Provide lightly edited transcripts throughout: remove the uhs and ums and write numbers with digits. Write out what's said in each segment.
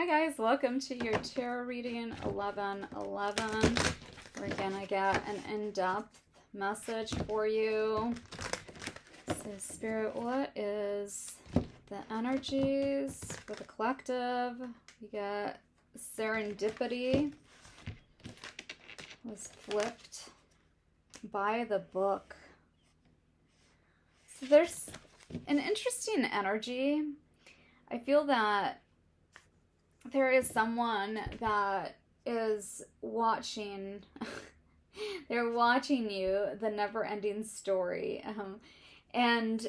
Hi guys, welcome to your tarot reading 1111. We're gonna get an in-depth message for you. So Spirit, what is the energies for the collective? We got serendipity was flipped by the book. So there's an interesting energy. I feel that there is someone that is watching, they're watching you, the never-ending story. And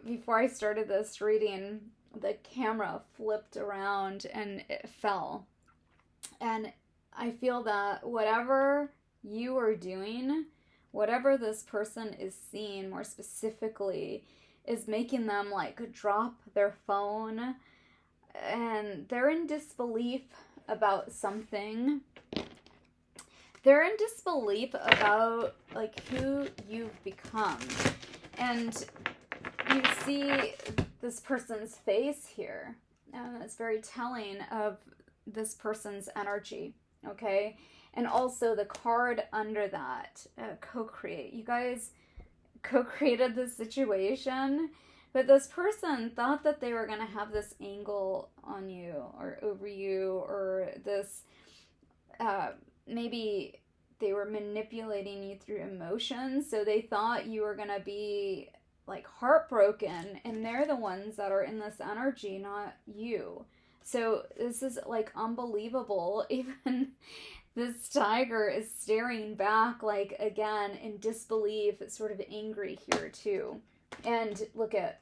before I started this reading, the camera flipped around and it fell. And I feel that whatever you are doing, whatever this person is seeing more specifically, is making them like drop their phone, and they're in disbelief about something. They're in disbelief about like who you've become. And you see this person's face here. And it's very telling of this person's energy, okay? And also the card under that, co-create. You guys co-created this situation, but this person thought that they were going to have this angle on you or over you, or this, maybe they were manipulating you through emotions. So they thought you were going to be like heartbroken, and they're the ones that are in this energy, not you. So this is like unbelievable. Even this tiger is staring back, like, again, in disbelief. It's sort of angry here, too. And look at,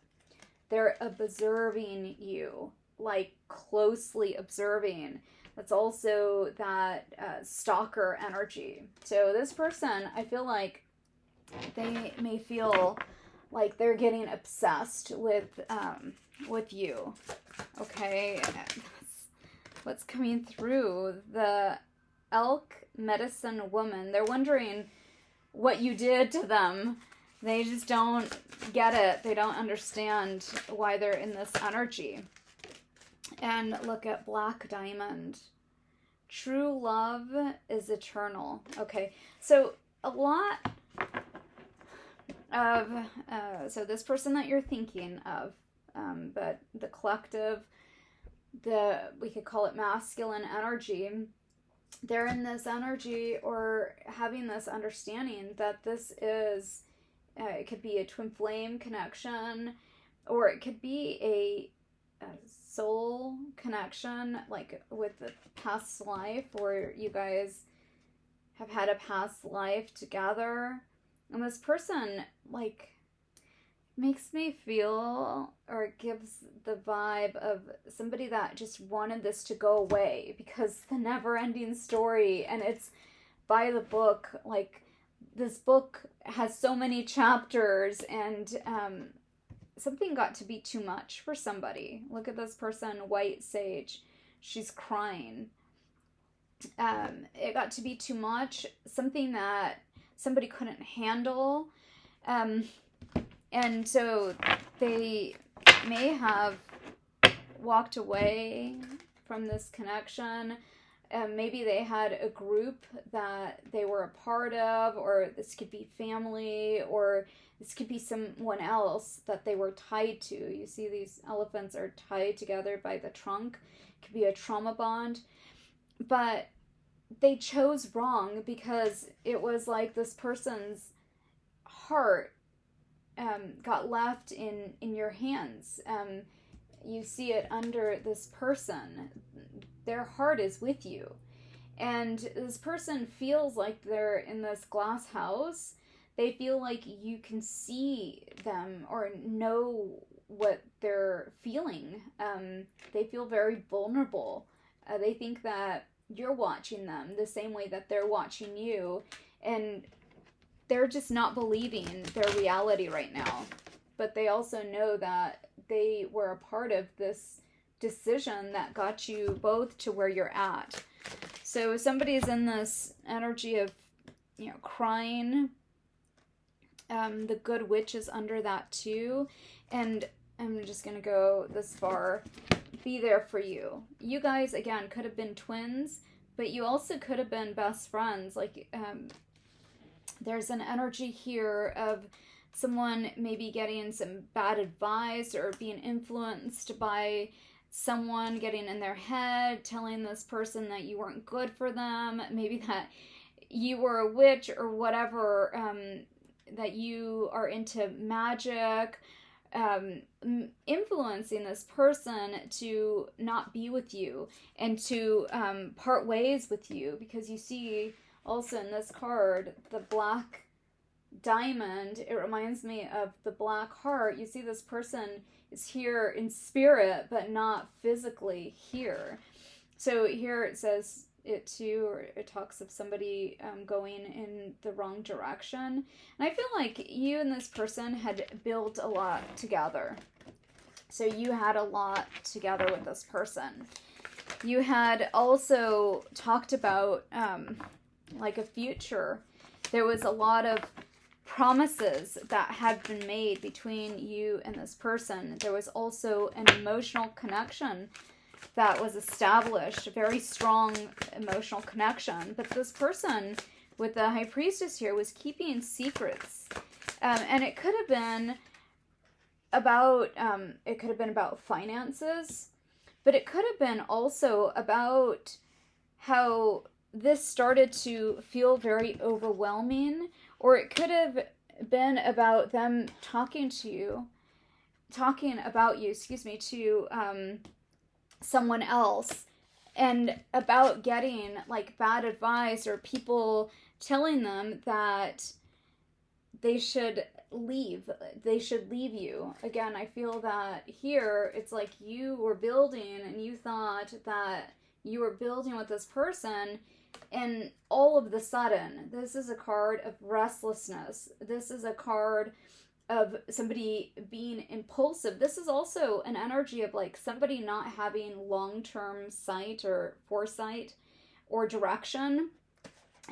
they're observing you, like, closely observing. That's also that stalker energy. So this person, I feel like they may feel like they're getting obsessed with you. Okay? That's what's coming through. The elk medicine woman, they're wondering what you did to them. They just don't get it. They don't understand why they're in this energy. And look at Black Diamond. True love is eternal. Okay, so a lot of so this person that you're thinking of, but the collective, we could call it masculine energy, they're in this energy or having this understanding that this is, it could be a twin flame connection, or it could be a soul connection, like with the past life, where you guys have had a past life together. And this person, like, makes me feel, or gives the vibe of somebody that just wanted this to go away, because the never-ending story, and it's by the book. Like, this book has so many chapters, and something got to be too much for somebody. Look at this person, White Sage. She's crying. It got to be too much, something that somebody couldn't handle. And so they may have walked away from this connection. Maybe they had a group that they were a part of, or this could be family, or this could be someone else that they were tied to. You see these elephants are tied together by the trunk. It could be a trauma bond. But they chose wrong, because it was like this person's heart got left in your hands. You see it under this person. Their heart is with you. And this person feels like they're in this glass house. They feel like you can see them or know what they're feeling. They feel very vulnerable. They think that you're watching them the same way that they're watching you. And they're just not believing their reality right now. But they also know that they were a part of this decision that got you both to where you're at. So somebody's in this energy of, crying. The Good Witch is under that too. And I'm just going to go this far. be there for you. You guys, again, could have been twins, but you also could have been best friends. Like, there's an energy here of someone maybe getting some bad advice or being influenced by someone getting in their head, telling this person that you weren't good for them, maybe that you were a witch or whatever, that you are into magic, influencing this person to not be with you and to part ways with you, because you see also in this card the black diamond. It reminds me of the black heart. You see this person is here in spirit but not physically here. So here it says it too, or it talks of somebody going in the wrong direction. And I feel like you and this person had built a lot together. So you had a lot together with this person. You had also talked about like a future. There was a lot of promises that had been made between you and this person. There was also an emotional connection that was established, a very strong emotional connection. But this person with the High Priestess here was keeping secrets. And it could have been about finances, but it could have been also about how this started to feel very overwhelming, or it could have been about them talking about you, to someone else, and about getting like bad advice or people telling them that they should leave you. Again, I feel that here it's like you were building and you thought that you were building with this person, and all of the sudden, this is a card of restlessness. This is a card of somebody being impulsive. This is also an energy of like somebody not having long-term sight or foresight or direction.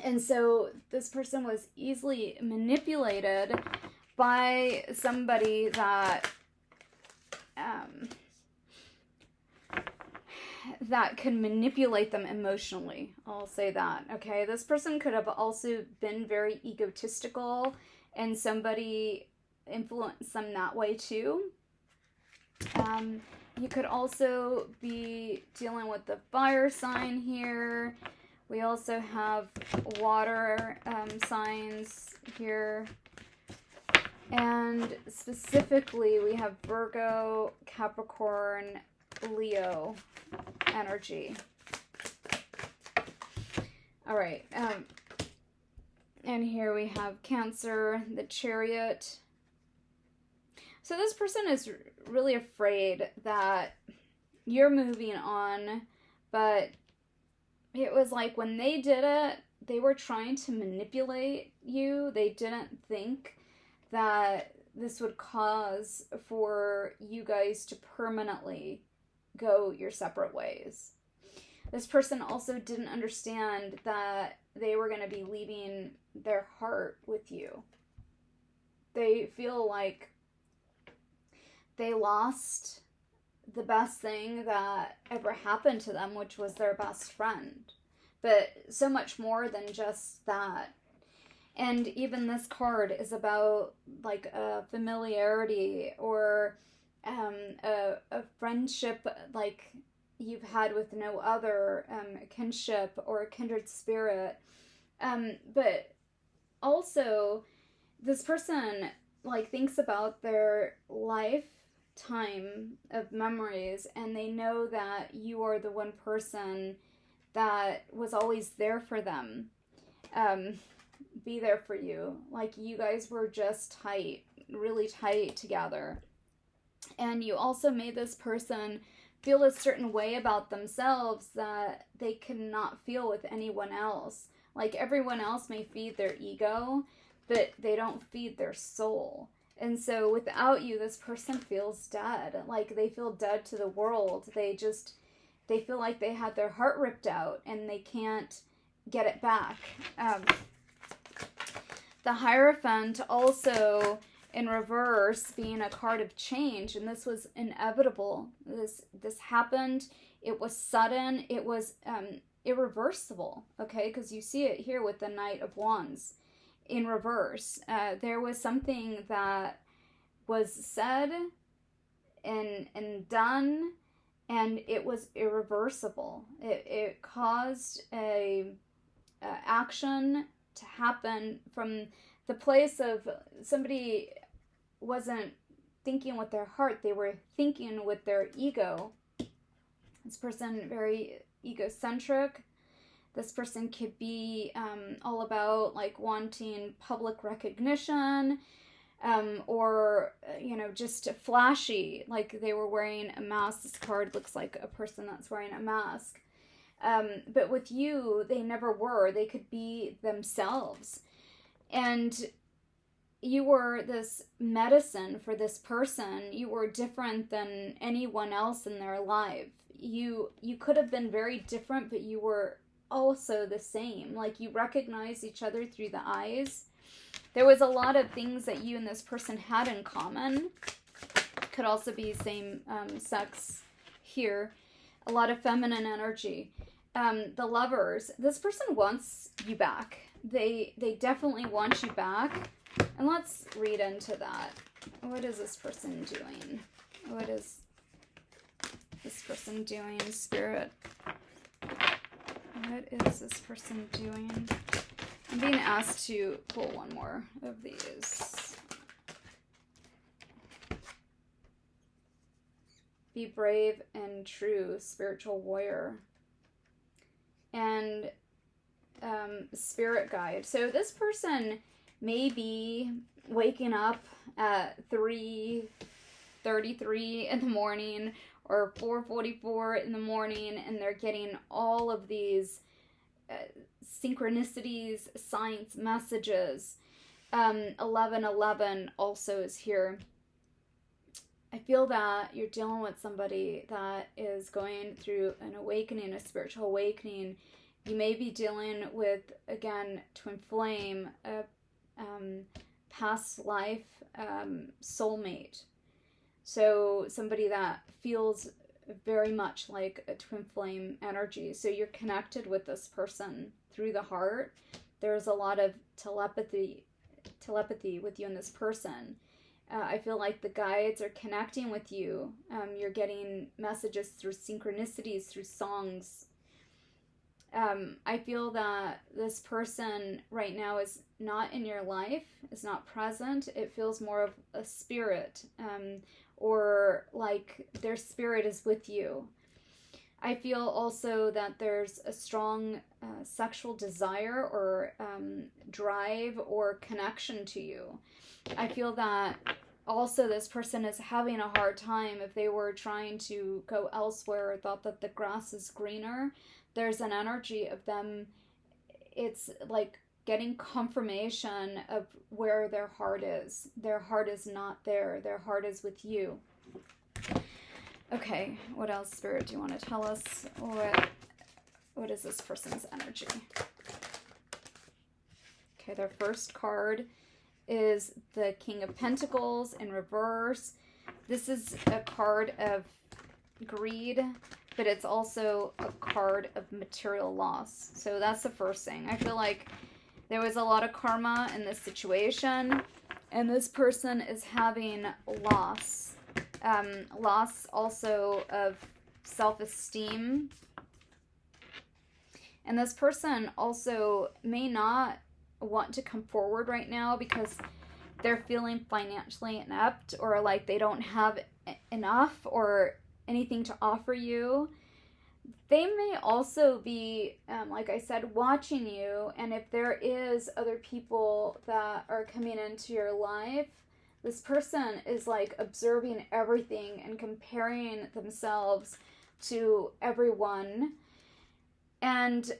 And so this person was easily manipulated by somebody that that can manipulate them emotionally. I'll say that. Okay, this person could have also been very egotistical, and somebody influenced them that way too. You could also be dealing with the fire sign here. We also have water signs here. And specifically, we have Virgo, Capricorn, Leo energy. All right. And here we have Cancer, the Chariot. So this person is really afraid that you're moving on, but it was like when they did it, they were trying to manipulate you. They didn't think that this would cause for you guys to permanently go your separate ways. This person also didn't understand that they were going to be leaving their heart with you. They feel like they lost the best thing that ever happened to them, which was their best friend. But so much more than just that. And even this card is about like a familiarity or a friendship like you've had with no other, a kinship or a kindred spirit. But also this person like thinks about their lifetime of memories, and they know that you are the one person that was always there for them. Be there for you. Like you guys were just tight, really tight together. And you also made this person feel a certain way about themselves that they cannot feel with anyone else. Like everyone else may feed their ego, but they don't feed their soul. And so without you, this person feels dead. Like they feel dead to the world. They feel like they had their heart ripped out and they can't get it back. The Hierophant also in reverse being a card of change, and this was inevitable. This happened. It was sudden. It was irreversible. Okay, because you see it here with the Knight of Wands in reverse. There was something that was said and done, and it was irreversible. It caused a action to happen from the place of somebody wasn't thinking with their heart, they were thinking with their ego. This person very egocentric. This person could be all about like wanting public recognition, or just flashy, like they were wearing a mask. This card looks like a person that's wearing a mask. But with you, they never were. They could be themselves. And you were this medicine for this person. You were different than anyone else in their life. You could have been very different, but you were also the same. Like, you recognized each other through the eyes. There was a lot of things that you and this person had in common. Could also be same sex here. A lot of feminine energy. The Lovers. This person wants you back. They definitely want you back. And let's read into that. What is this person doing? What is this person doing, Spirit? What is this person doing? I'm being asked to pull one more of these. Be brave and true, spiritual warrior. And spirit guide. So this person may be waking up at 3:33 in the morning or 4:44 in the morning, and they're getting all of these synchronicities, signs, messages. 11:11 also is here. I feel that you're dealing with somebody that is going through an awakening, a spiritual awakening. You may be dealing with, again, twin flame, a past life soulmate. So somebody that feels very much like a twin flame energy. So you're connected with this person through the heart. There's a lot of telepathy with you and this person. I feel like the guides are connecting with you. You're getting messages through synchronicities, through songs. I feel that this person right now is not in your life, is not present. It feels more of a spirit, or like their spirit is with you. I feel also that there's a strong sexual desire or drive or connection to you. I feel that also this person is having a hard time if they were trying to go elsewhere or thought that the grass is greener. There's an energy of them, it's like getting confirmation of where their heart is. Their heart is not there. Their heart is with you. Okay, what else, Spirit, do you want to tell us? What is this person's energy? Okay, their first card is the King of Pentacles in reverse. This is a card of greed, but it's also a card of material loss. So that's the first thing. I feel like there was a lot of karma in this situation, and this person is having loss. Loss also of self-esteem. And this person also may not want to come forward right now because they're feeling financially inept, or like they don't have enough or anything to offer you. They may also be, like I said, watching you, and if there is other people that are coming into your life, this person is like observing everything and comparing themselves to everyone. And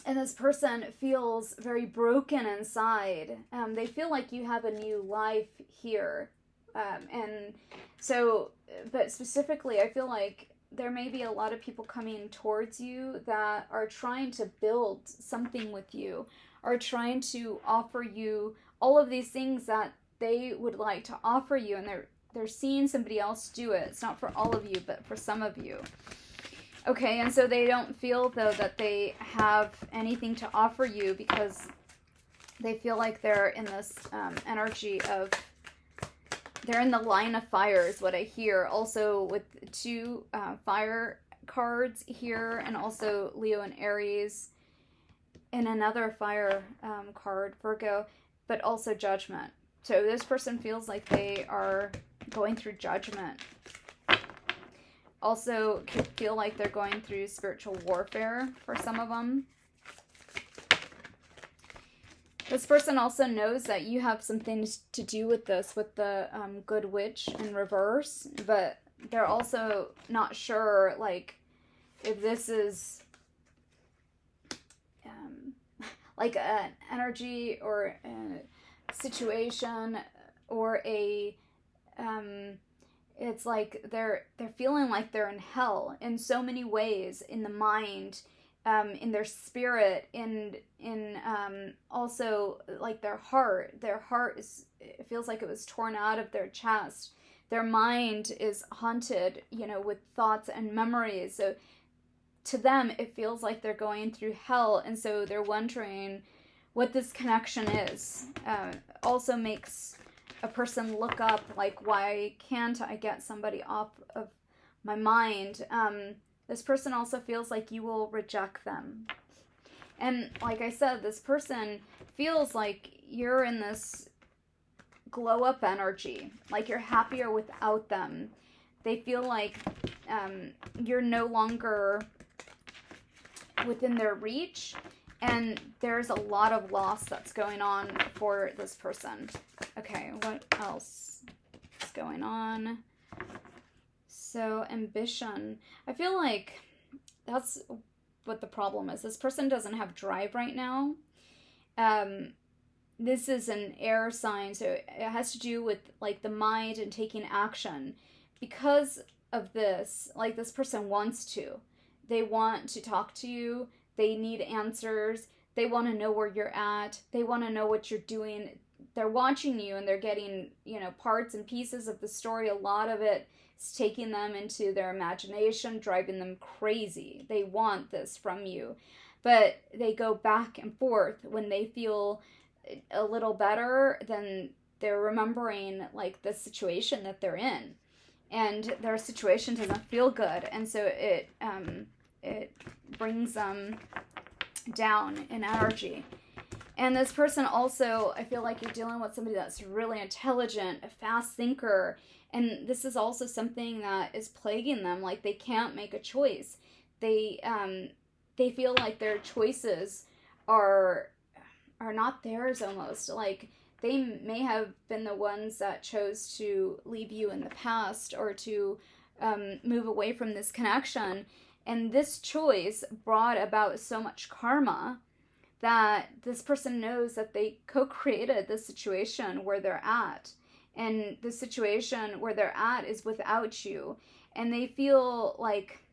this person feels very broken inside. They feel like you have a new life here. And so, but specifically, I feel like there may be a lot of people coming towards you that are trying to build something with you, are trying to offer you all of these things that they would like to offer you, and they're seeing somebody else do it. It's not for all of you, but for some of you. Okay, and so they don't feel, though, that they have anything to offer you because they feel like they're in this energy of, they're in the line of fire is what I hear. Also with 2 fire cards here, and also Leo and Aries, and another fire card, Virgo, but also judgment. So this person feels like they are going through judgment. Also could feel like they're going through spiritual warfare for some of them. This person also knows that you have something to do with this, with the Good Witch in reverse, but they're also not sure, like, if this is like an energy or a situation or a it's like they're feeling like they're in hell in so many ways, in the mind, in their spirit, in also like their heart. Their heart is, it feels like it was torn out of their chest. Their mind is haunted, with thoughts and memories. So to them, it feels like they're going through hell, and so they're wondering what this connection is. Also makes a person look up, like, why can't I get somebody off of my mind? This person also feels like you will reject them. And like I said, this person feels like you're in this glow up energy, like you're happier without them. They feel like you're no longer within their reach, and there's a lot of loss that's going on for this person. Okay, what else is going on? So, ambition. I feel like that's what the problem is. This person doesn't have drive right now. This is an air sign, so it has to do with, like, the mind and taking action. Because of this, like, this person wants to. They want to talk to you. They need answers. They want to know where you're at. They want to know what you're doing. They're watching you, and they're getting, parts and pieces of the story. A lot of it is taking them into their imagination, driving them crazy. They want this from you. But they go back and forth. When they feel a little better, then they're remembering, like, the situation that they're in. And their situation doesn't feel good. And so it brings them down in energy. And this person also, I feel like you're dealing with somebody that's really intelligent, a fast thinker. And this is also something that is plaguing them. Like, they can't make a choice. They feel like their choices are not theirs almost. Like, they may have been the ones that chose to leave you in the past, or to move away from this connection. And this choice brought about so much karma that this person knows that they co-created the situation where they're at. And the situation where they're at is without you. And they feel like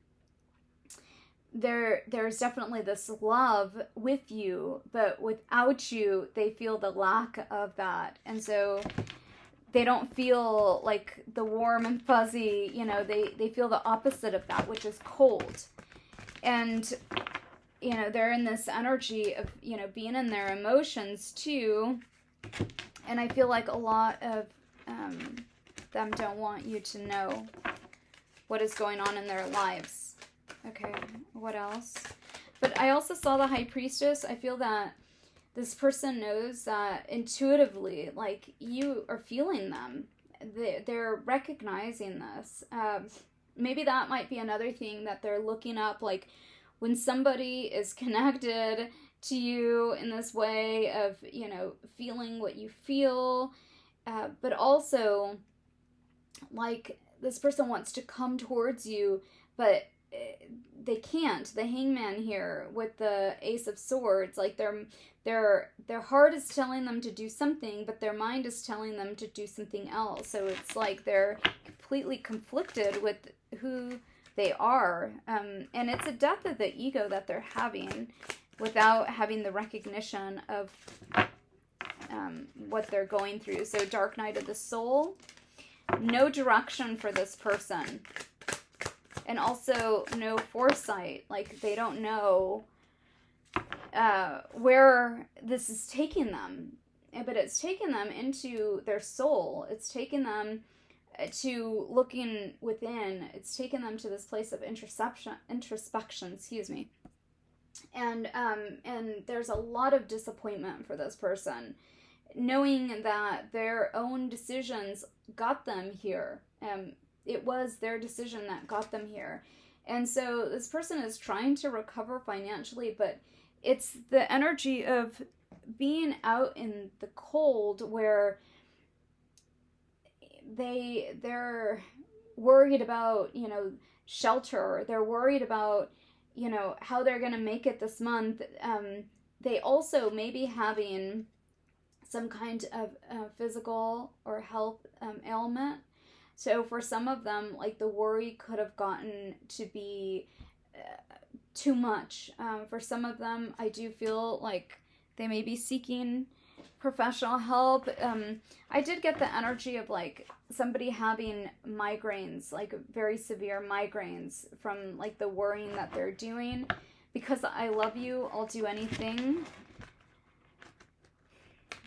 there's definitely this love with you, but without you, they feel the lack of that. And so they don't feel like the warm and fuzzy, they feel the opposite of that, which is cold. And, they're in this energy of, being in their emotions too. And I feel like a lot of them don't want you to know what is going on in their lives. Okay, what else? But I also saw the High Priestess. I feel that this person knows that intuitively, like, you are feeling them. They're recognizing this. Maybe that might be another thing that they're looking up, like, when somebody is connected to you in this way of, feeling what you feel, but also, like, this person wants to come towards you, but they can't. The Hangman here with the Ace of Swords, like, their heart is telling them to do something, but their mind is telling them to do something else. So it's like they're completely conflicted with who they are. And it's a death of the ego that they're having without having the recognition of what they're going through. So dark night of the soul, no direction for this person. And also no foresight, like they don't know where this is taking them. But it's taken them into their soul. It's taken them to looking within. It's taken them to this place of introspection, excuse me. And there's a lot of disappointment for this person, knowing that their own decisions got them here. It was their decision that got them here. And so this person is trying to recover financially, but it's the energy of being out in the cold where they're worried about, shelter. They're worried about, how they're going to make it this month. They also may be having some kind of physical or health ailment. So for some of them, like the worry could have gotten to be too much. For some of them, I do feel like they may be seeking professional help. I did get the energy of like somebody having migraines, like very severe migraines from like the worrying that they're doing. Because I love you, I'll do anything.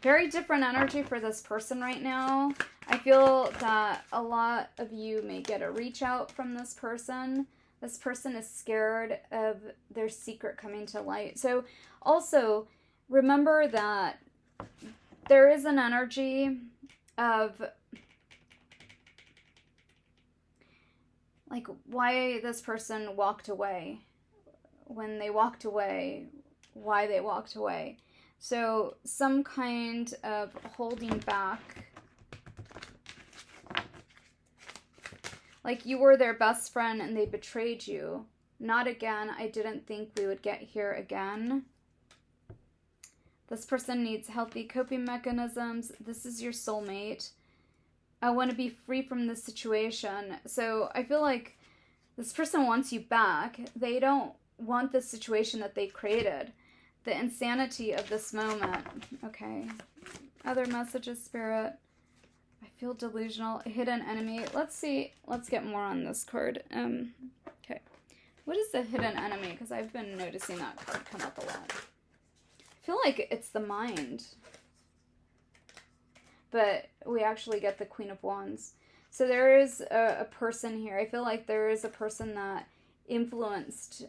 Very different energy for this person right now. I feel that a lot of you may get a reach out from this person. This person is scared of their secret coming to light. So also remember that there is an energy of like why this person walked away. When they walked away, why they walked away. So some kind of holding back. Like you were their best friend and they betrayed you. Not again. I didn't think we would get here again. This person needs healthy coping mechanisms. This is your soulmate. I want to be free from this situation. So I feel like this person wants you back. They don't want the situation that they created. The insanity of this moment. Okay. Other messages, Spirit. I feel delusional. Hidden enemy. Let's see. Let's get more on this card. Okay. What is the hidden enemy? Because I've been noticing that card come up a lot. I feel like it's the mind. But we actually get the Queen of Wands. So there is a person here. I feel like there is a person that influenced,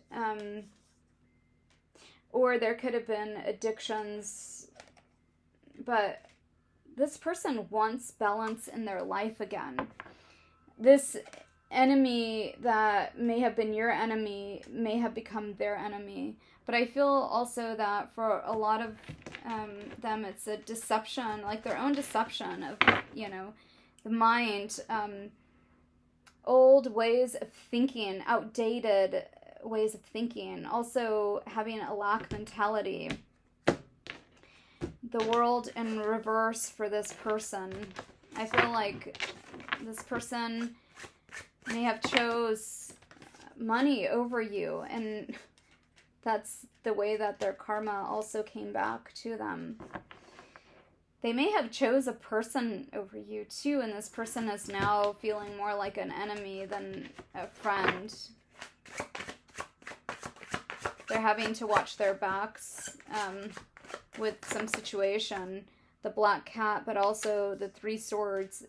or there could have been addictions, but this person wants balance in their life again. This enemy that may have been your enemy may have become their enemy. But I feel also that for a lot of them, it's a deception, like their own deception of, the mind, old ways of thinking, outdated ways of thinking, also having a lack mentality. The world in reverse for this person. I feel like this person may have chose money over you, and that's the way that their karma also came back to them. They may have chose a person over you too, and this person is now feeling more like an enemy than a friend. They're having to watch their backs with some situation. The Black Cat, but also the Three Swords.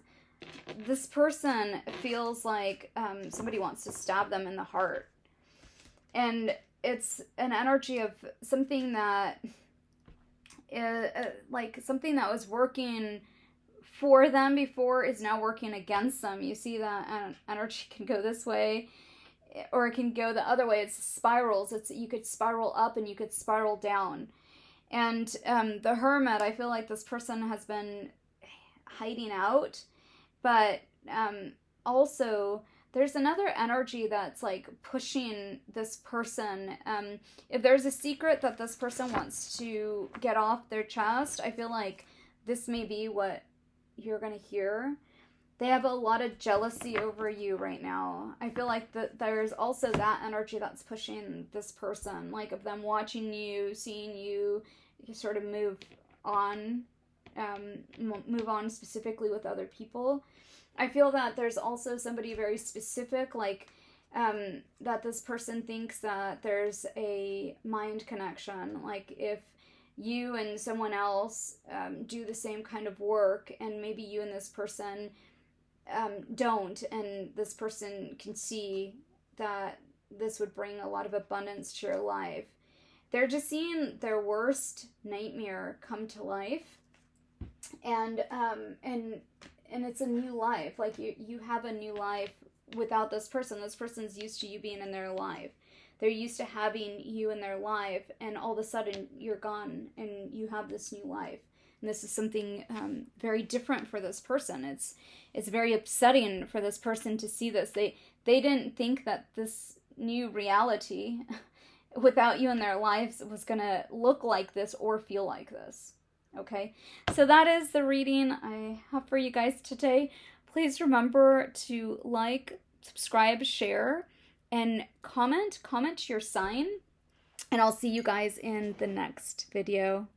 This person feels like somebody wants to stab them in the heart. And it's an energy of something that like something that was working for them before is now working against them. You see that energy can go this way, or it can go the other way. It's spirals. You could spiral up and you could spiral down. And the Hermit, I feel like this person has been hiding out, but also there's another energy that's like pushing this person. If there's a secret that this person wants to get off their chest, I feel like this may be what you're going to hear. They have a lot of jealousy over you right now. I feel like there's also that energy that's pushing this person, like of them watching you, seeing you sort of move on move on specifically with other people. I feel that there's also somebody very specific, like that this person thinks that there's a mind connection. Like if you and someone else do the same kind of work, and maybe you and this person don't, and this person can see that this would bring a lot of abundance to your life. They're just seeing their worst nightmare come to life, and it's a new life. Like you have a new life without this person. This person's used to you being in their life. They're used to having you in their life, and all of a sudden you're gone and you have this new life. And this is something very different for this person. It's very upsetting for this person to see this. They didn't think that this new reality without you in their lives was going to look like this or feel like this. Okay, so that is the reading I have for you guys today. Please remember to like, subscribe, share, and comment your sign. And I'll see you guys in the next video.